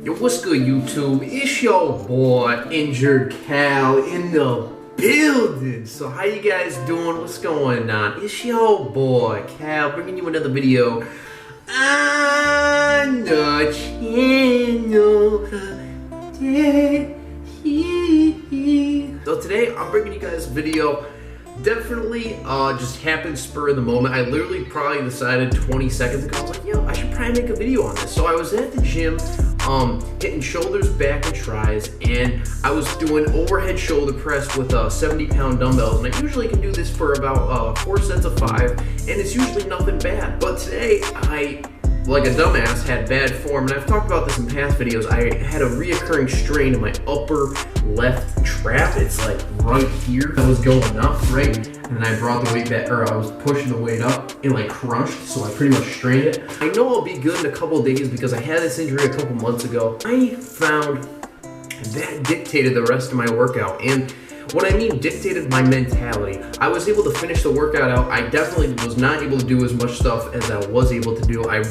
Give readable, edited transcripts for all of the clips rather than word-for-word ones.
Yo, what's good, YouTube? It's your boy, Injured Cal, in the building. So how you guys doing? What's going on? It's your boy, Cal, bringing you another video on the channel. So today, I'm bringing you guys a video. Definitely just happened spur of the moment. I literally probably decided 20 seconds ago, I was like, yo, I should probably make a video on this. So I was at the gym, hitting shoulders, back, and tries, and I was doing overhead shoulder press with 70-pound dumbbells, and I usually can do this for about 4 sets of 5, and it's usually nothing bad. But today, I, like a dumbass, had bad form, and I've talked about this in past videos. I had a reoccurring strain in my upper left trap. It's like right here. I was going up, right? And then I brought the weight back, or I was pushing the weight up and like crunched, so I pretty much strained it. I know I'll be good in a couple of days because I had this injury a couple months ago. I found that dictated the rest of my workout, and what I mean dictated my mentality. I was able to finish the workout out. I definitely was not able to do as much stuff as I was able to do. I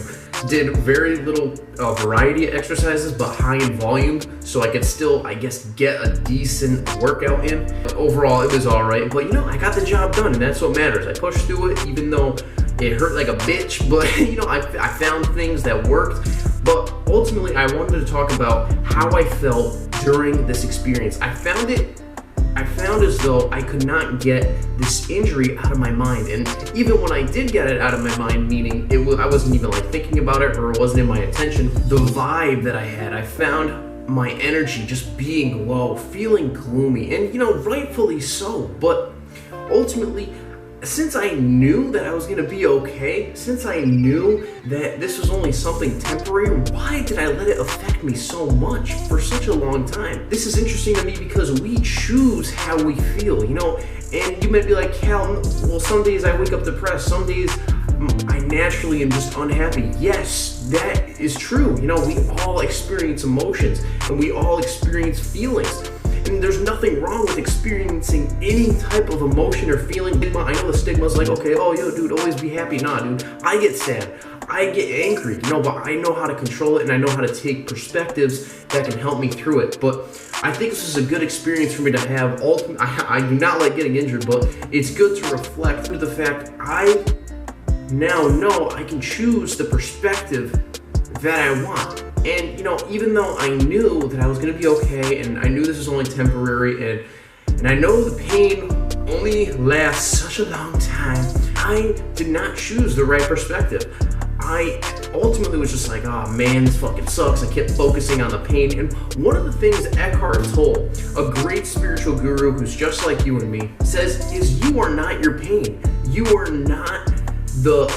did very little variety of exercises, but high in volume, so I could still, I guess, get a decent workout in. But overall, it was all right. But you know, I got the job done, and that's what matters. I pushed through it, even though it hurt like a bitch. But you know, I found things that worked. But ultimately, I wanted to talk about how I felt during this experience. I found as though I could not get this injury out of my mind, and even when I did get it out of my mind, meaning I wasn't even like thinking about it, or it wasn't in my attention, the vibe that I had, I found my energy just being low, feeling gloomy, and you know, rightfully so. But ultimately, since I knew that I was gonna be okay, since I knew that this was only something temporary, why did I let it affect me so much for such a long time? This is interesting to me because we choose how we feel, you know? And you might be like, Cal, well, some days I wake up depressed, some days I naturally am just unhappy. Yes, that is true. You know, we all experience emotions, and we all experience feelings. And there's nothing wrong with experiencing any type of emotion or feeling. I know the stigma is like, okay, oh, yo, dude, always be happy. Nah, dude, I get sad, I get angry, you know, but I know how to control it, and I know how to take perspectives that can help me through it. But I think this is a good experience for me to have. I do not like getting injured, but it's good to reflect through the fact I now know I can choose the perspective that I want. And you know, even though I knew that I was gonna be okay, and I knew this was only temporary, and I know the pain only lasts such a long time, I did not choose the right perspective. I ultimately was just like, oh man, this fucking sucks. I kept focusing on the pain. And one of the things Eckhart Tolle, a great spiritual guru who's just like you and me, says is you are not your pain. You are not the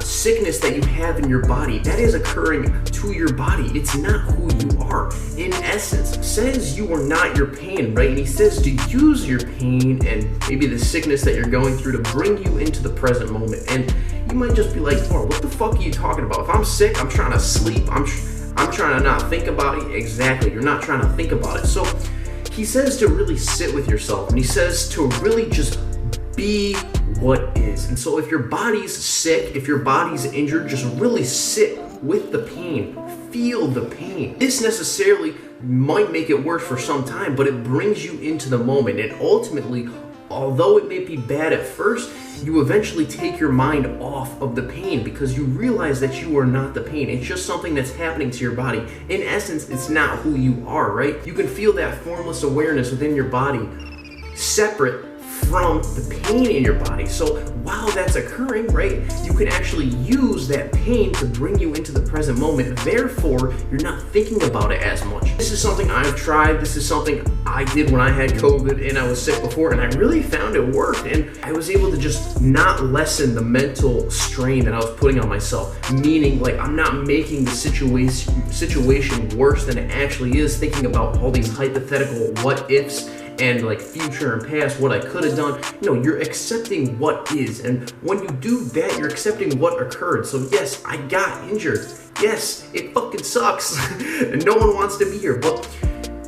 sickness that you have in your body. That is occurring to your body. It's not who you are. In essence, says you are not your pain, right? And he says to use your pain and maybe the sickness that you're going through to bring you into the present moment. And you might just be like, oh, what the fuck are you talking about? If I'm sick, I'm trying to sleep. I'm trying to not think about it. Exactly. You're not trying to think about it. So he says to really sit with yourself, and he says to really just be what is. And so if your body's sick, if your body's injured, just really sit with the pain, feel the pain. This necessarily might make it worse for some time, but it brings you into the moment. And ultimately, although it may be bad at first, you eventually take your mind off of the pain because you realize that you are not the pain. It's just something that's happening to your body. In essence, it's not who you are, right? You can feel that formless awareness within your body, separate from the pain in your body. So while that's occurring, right, you can actually use that pain to bring you into the present moment. Therefore, you're not thinking about it as much. This is something I've tried. This is something I did when I had COVID and I was sick before, and I really found it worked. And I was able to just not lessen the mental strain that I was putting on myself. Meaning, like, I'm not making the situation worse than it actually is, thinking about all these hypothetical what ifs and like future and past, what I could have done. You know, you're accepting what is, and when you do that, you're accepting what occurred. So yes, I got injured. Yes, it fucking sucks, and no one wants to be here, but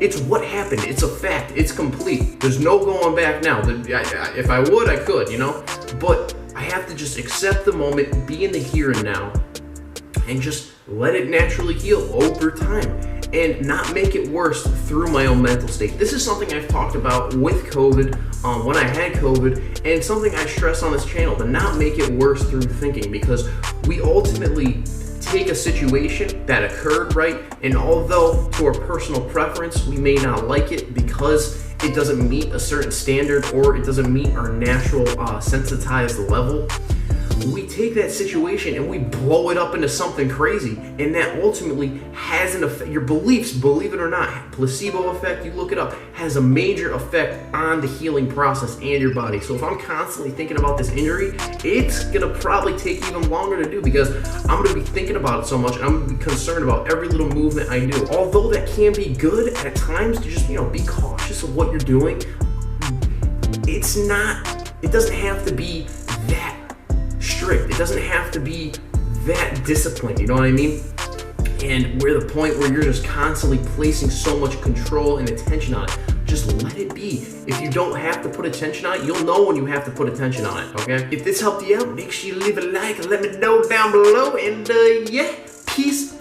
it's what happened. It's a fact. It's complete. There's no going back now. If I would, I could, you know, but I have to just accept the moment, be in the here and now, and just let it naturally heal over time and not make it worse through my own mental state. This is something I've talked about with COVID, when I had COVID, and something I stress on this channel, to not make it worse through thinking, because we ultimately take a situation that occurred, right? And although to our personal preference, we may not like it because it doesn't meet a certain standard or it doesn't meet our natural sensitized level, we take that situation and we blow it up into something crazy, and that ultimately has an effect. Your beliefs, believe it or not, placebo effect, you look it up, has a major effect on the healing process and your body. So if I'm constantly thinking about this injury, it's gonna probably take even longer to do, because I'm gonna be thinking about it so much, and I'm gonna be concerned about every little movement I do. Although that can be good at times to just, be cautious of what you're doing, it doesn't have to be that strict. It doesn't have to be that disciplined, you know what I mean? And we're the point where you're just constantly placing so much control and attention on it. Just let it be. If you don't have to put attention on it, you'll know when you have to put attention on it, okay? If this helped you out, make sure you leave a like and let me know down below. And yeah, peace.